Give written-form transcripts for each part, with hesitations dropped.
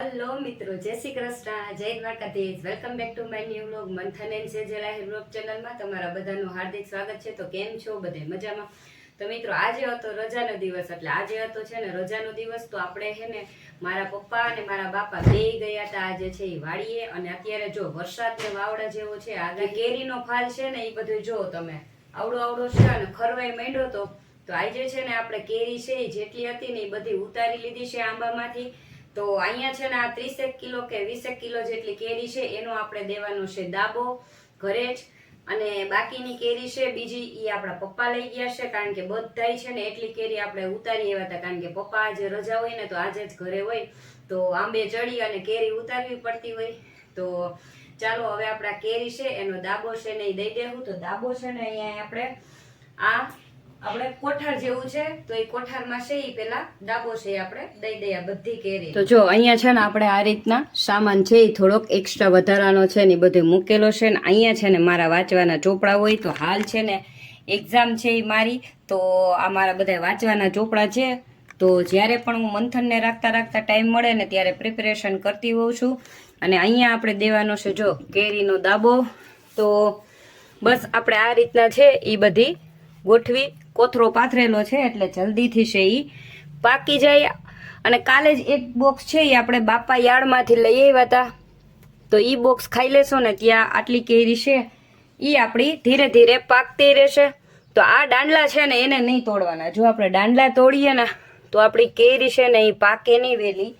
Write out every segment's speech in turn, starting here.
Hello મિત્રો, જય શ્રી કૃષ્ણ, જય Dwarkadhish. Welcome back to my new vlog મંથન એન્ડ સેજલ આહિર વ્લોગ ચેનલમાં તમારા બધાનું હાર્દિક સ્વાગત છે. તો કેમ છો બધે મજામાં? તો મિત્રો, આજે હતો રજાનો દિવસ, એટલે આજે હતો છે ને રજાનો દિવસ. તો આપણે છે ને મારા પપ્પા અને મારા બાપા બે ગયા હતા આજે છે એ વાડીએ. અને અત્યારે જો વરસાદ ને વાવડા જેવો છે, આગળ કેરીનો ફાલ છે ને એ બધું જો તમે આવડો આવડો છે અને ખરવાઈ માંડ્યો તો આજે છે ને આપણે કેરી છે જેટલી હતી ને એ બધી ઉતારી લીધી છે આંબામાંથી. તો અહીંયા છે ને આ 30 કિલો કે 20 કિલો જેટલી કેરી છે એનો આપણે દેવાનો છે દાબો ઘરે જ. અને બાકીની કેરી છે બીજી એ આપણા પપ્પા લઈ ગયા છે, કારણ કે બધાય છે ને એટલી કેરી આપણે ઉતારી આવ્યા હતા, કારણ કે પપ્પા આજે રજા હોય ને તો આજે જ ઘરે હોય, તો આંબે ચડી અને કેરી ઉતારવી પડતી હોય. તો ચાલો હવે આપણા કેરી છે એનો દાબો છે ને એ દઈ દેવું. તો દાબો છે ને અહીંયા આપણે કોઠાર જેવું છે, તો એ કોઠારમાં છે એ પેલા દાબો છે આપણે દઈ દઈએ બધી કેરી. તો જો અહીંયા છે ને આપણે આ રીતના સામાન છે એ થોડોક એક્સ્ટ્રા વધારાનો છે ને બધું મૂકેલો છે. ને અહીંયા છે ને મારા વાંચવાના ચોપડા હોય, તો હાલ છે ને એક્ઝામ છે એ મારી, તો આ મારા બધા વાંચવાના ચોપડા છે. તો જ્યારે પણ હું મંથનને રાખતા ટાઈમ મળે ને ત્યારે પ્રિપેરેશન કરતી હોઉં છું. અને અહીંયા આપણે દેવાનો છે જો કેરીનો દાબો. તો બસ આપણે આ રીતના છે એ બધી ગોઠવી કોથરો પાથરેલો છે એટલે જલ્દીથી છે એ પાકી જાય. અને કાલે જ એક બોક્સ છે એ આપણે બાપા યાર્ડમાંથી લઈ આવ્યા હતા, તો એ બોક્સ ખાઈ લેશો ને ત્યાં આટલી કેરી છે એ આપણી ધીરે ધીરે પાકતી રહેશે. તો આ દાંડલા છે ને એને નહીં તોડવાના. જો આપણે દાંડલા તોડીએ ને તો આપણી કેરી છે ને એ પાકે નહીં વહેલી.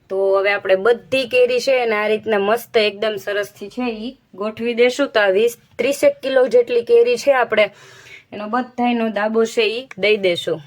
તો હવે આપણે બધી કેરી છે ને આ રીતના મસ્ત એકદમ સરસથી છે એ ગોઠવી દેશું. તો આ 20-30 કિલો જેટલી કેરી છે આપણે એનો બધાનો દાબો છે એ દઈ દેશું.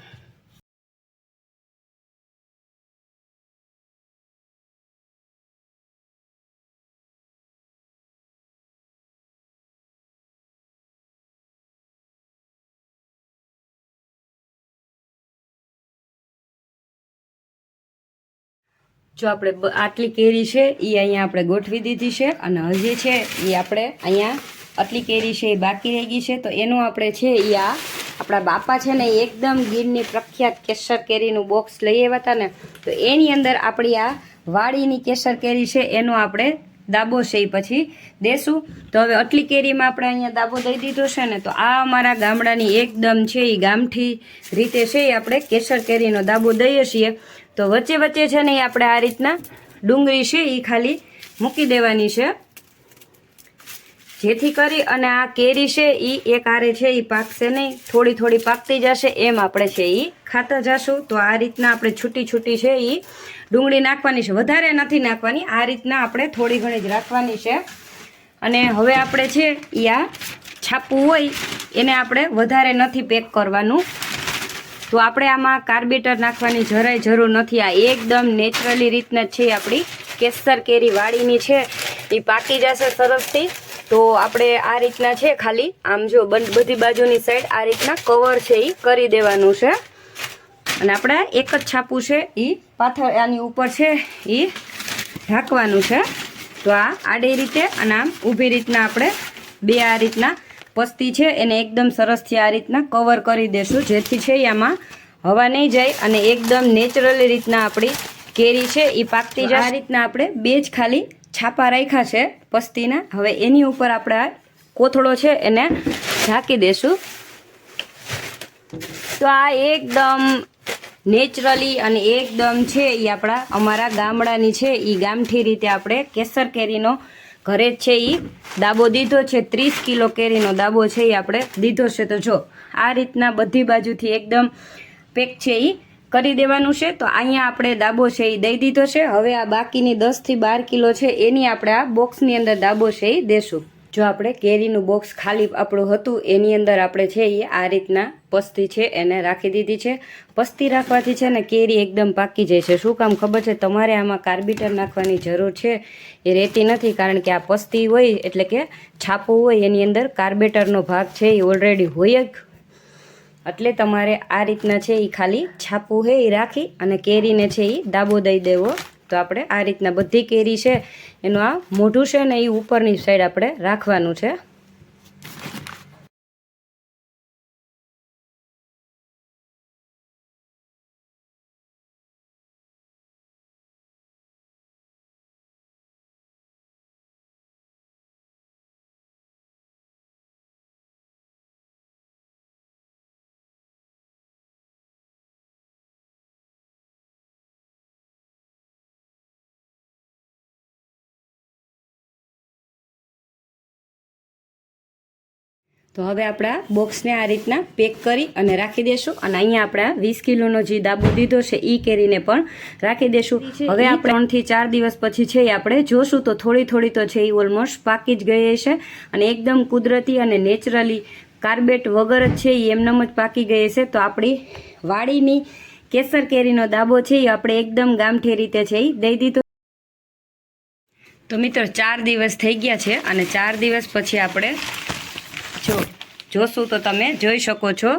જો આપણે આટલી કેરી છે એ અહીંયા આપણે ગોઠવી દીધી છે, અને હજી છે એ આપણે અહીંયા આટલી કેરી છે એ બાકી રહી ગઈ છે. તો એનું આપણે છે એ આ આપણા બાપા છે ને એકદમ ગીરની પ્રખ્યાત કેસર કેરીનું બોક્સ લઈ આવ્યા હતા ને, તો એની અંદર આપણી આ વાડીની કેસર કેરી છે એનો આપણે દાબો છે એ પછી દેશું. તો હવે આટલી કેરીમાં આપણે અહીંયા દાબો દઈ દીધો છે ને, તો આ અમારા ગામડાની એકદમ છે એ ગામઠી રીતે છે એ આપણે કેસર કેરીનો દાબો દઈએ છીએ. તો વચ્ચે વચ્ચે છે ને એ આપણે આ રીતના ડુંગળી છે એ ખાલી મૂકી દેવાની છે, જેથી કરી અને આ કેરી છે એ એક આરે છે એ પાકશે નહીં, થોડી થોડી પાકતી જશે, એમ આપણે છે એ ખાતા જશું. તો આ રીતના આપણે છૂટી છૂટી છે એ ડુંગળી નાખવાની છે, વધારે નથી નાખવાની, આ રીતના આપણે થોડી ઘણી જ રાખવાની છે. અને હવે આપણે છે એ આ છાપું હોય એને આપણે વધારે નથી પેક કરવાનું. તો આપણે આમાં કાર્બેટર નાખવાની જરાય જરૂર નથી. આ એકદમ નેચરલી રીતના છે આપણી કેસર કેરી વાડીની છે એ પાકી જશે સરસથી. તો આપણે આ રીતના છે ખાલી આમ જો બધી બાજુની સાઈડ આ રીતના કવર છે એ કરી દેવાનું છે. અને આપણે એક જ છાપું છે એ પાથર આની ઉપર છે એ ઢાંકવાનું છે. તો આ આડી રીતે અને આમ ઊભી રીતના આપણે બે આ રીતના પસ્તી છે એને એકદમ સરસથી આ રીતના કવર કરી દેશું, જેથી છે આમાં હવા નહીં જાય અને એકદમ નેચરલી રીતના આપણી કેરી છે એ પાકતી જાય. આ રીતના આપણે બે જ ખાલી છાપા રાખ્યા છે પસ્તીના. હવે એની ઉપર આપણે આ કોથળો છે એને ઢાંકી દેશું. તો આ એકદમ નેચરલી અને એકદમ છે એ આપણા અમારા ગામડાની છે એ ગામઠી રીતે આપણે કેસર કેરીનો ઘરે જ છે એ દાબો દીધો છે. 30 કિલો કેરીનો દાબો છે એ આપણે દીધો છે. તો જો આ રીતના બધી બાજુથી એકદમ પેક છે એ કરી દેવાનું છે. તો અહીંયા આપણે દાબો છે એ દઈ દીધો છે. હવે આ બાકીની 10 થી 12 કિલો છે એની આપણે આ બોક્સની અંદર દાબો છે એ દેશું. જો આપણે કેરીનું બોક્સ ખાલી આપણું હતું એની અંદર આપણે છે એ આ રીતના પસ્તી છે એને રાખી દીધી છે. પસ્તી રાખવાથી છે ને કેરી એકદમ પાકી જાય છે. શું કામ ખબર છે? તમારે આમાં કાર્બીટર નાખવાની જરૂર છે એ રહેતી નથી, કારણ કે આ પસ્તી હોય એટલે કે છાપું હોય એની અંદર કાર્બેટરનો ભાગ છે એ ઓલરેડી હોય જ. એટલે તમારે આ રીતના છે એ ખાલી છાપું છે એ રાખી અને કેરીને છે એ દાબો દઈ દેવો. તો આપણે આ રીતના બધી કેરી છે એનું આ મોઢું છે ને એ ઉપરની સાઈડ આપણે રાખવાનું છે. તો હવે આપણા બોક્સને આ રીતના પેક કરી અને રાખી દેશું અને અહીંયા આપણા 20 કિલોનો જે દાબો દીધો છે એ કેરીને પણ રાખી દેશું. હવે આપણે 3 થી 4 દિવસ પછી છે એ આપણે જોશું તો થોડી તો છે એ ઓલમોસ્ટ પાકી જ ગઈ છે અને એકદમ કુદરતી અને નેચરલી કાર્બેટ વગર જ છે એ એમનેમ જ પાકી ગઈ છે. તો આપણી વાડીની કેસર કેરીનો દાબો છે એ આપણે એકદમ ગામઠી રીતે છે એ દઈ દીધો. તો મિત્રો 4 દિવસ થઈ ગયા છે અને 4 દિવસ પછી આપણે જોશું તો તમે જોઈ શકો છો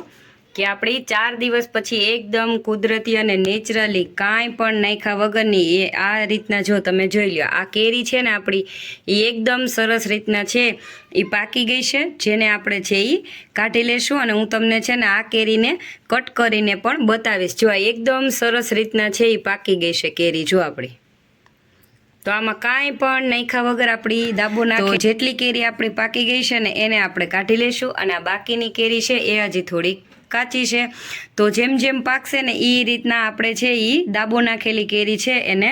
કે આપણી 4 દિવસ પછી એકદમ કુદરતી અને નેચરલી કાંઈ પણ નાખ્યા વગરની એ આ રીતના જો તમે જોઈ લો આ કેરી છે ને આપણી એ એકદમ સરસ રીતના છે એ પાકી ગઈ છે, જેને આપણે છે એ કાઢી લેશું અને હું તમને છે ને આ કેરીને કટ કરીને પણ બતાવીશ. જો એકદમ સરસ રીતના છે એ પાકી ગઈ છે કેરી જો આપણી. તો આમાં કાંઈ પણ નાખ્યા વગર આપણી દાબો નાખી જેટલી કેરી આપણી પાકી ગઈ છે ને એને આપણે કાઢી લઈશું અને આ બાકીની કેરી છે એ હજી થોડી કાચી છે. તો જેમ જેમ પાકશે ને એ રીતના આપણે છે એ દાબો નાખેલી કેરી છે એને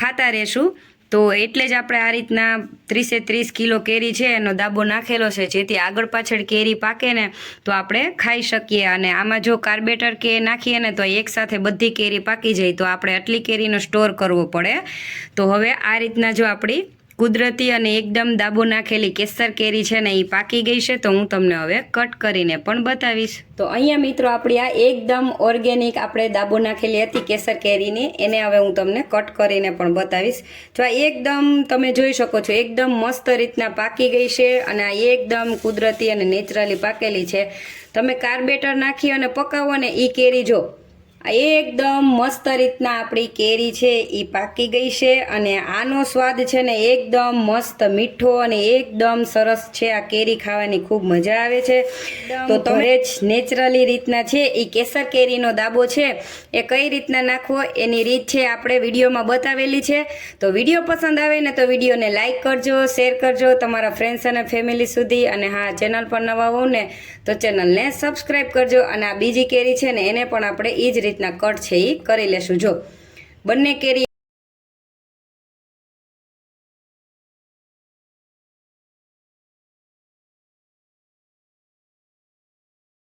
ખાતા રહેશું. તો એટલે જ આપણે આ રીતના 30 કિલો કેરી છે એનો દાબો નાખેલો છે, જેથી આગળ પાછળ કેરી પાકે ને તો આપણે ખાઈ શકીએ. અને આમાં જો કાર્બેટર કે નાખીએ ને તો એકસાથે બધી કેરી પાકી જાય તો આપણે આટલી કેરીનો સ્ટોર કરવો પડે. તો હવે આ રીતના જો આપણી કુદરતી અને એકદમ દાબો નાખેલી કેસર કેરી છે ને એ પાકી ગઈ છે. તો હું તમને હવે કટ કરીને પણ બતાવીશ. તો અહીંયા મિત્રો આપણી આ એકદમ ઓર્ગેનિક આપણે દાબો નાખેલી હતી કેસર કેરીની, એને હવે હું તમને કટ કરીને પણ બતાવીશ. જો આ એકદમ તમે જોઈ શકો છો એકદમ મસ્ત રીતના પાકી ગઈ છે અને આ એકદમ કુદરતી અને નેચરલી પાકેલી છે. તમે કાર્બેટર નાખી અને પકાવો ને એ કેરી જો એકદમ મસ્ત રીતના આપણી કેરી છે એ પાકી ગઈ છે અને આનો સ્વાદ છે ને એકદમ મસ્ત મીઠો અને એકદમ સરસ છે. આ કેરી ખાવાની ખૂબ મજા આવે છે. તો તમે જ નેચરલી રીતના છે એ કેસર કેરીનો દાબો છે એ કઈ રીતના નાખવો એની રીત છે આપણે વિડીયોમાં બતાવેલી છે. તો વિડીયો પસંદ આવે ને તો વિડીયોને લાઇક કરજો, શેર કરજો તમારા ફ્રેન્ડ્સ અને ફેમિલી સુધી. અને હા, ચેનલ પર નવા હોવ ને તો ચેનલને સબસ્ક્રાઈબ કરજો. અને આ બીજી કેરી છે ને એને પણ આપણે એ જ રીતના કટ છે એ કરી લેશું. જો બંને કેરી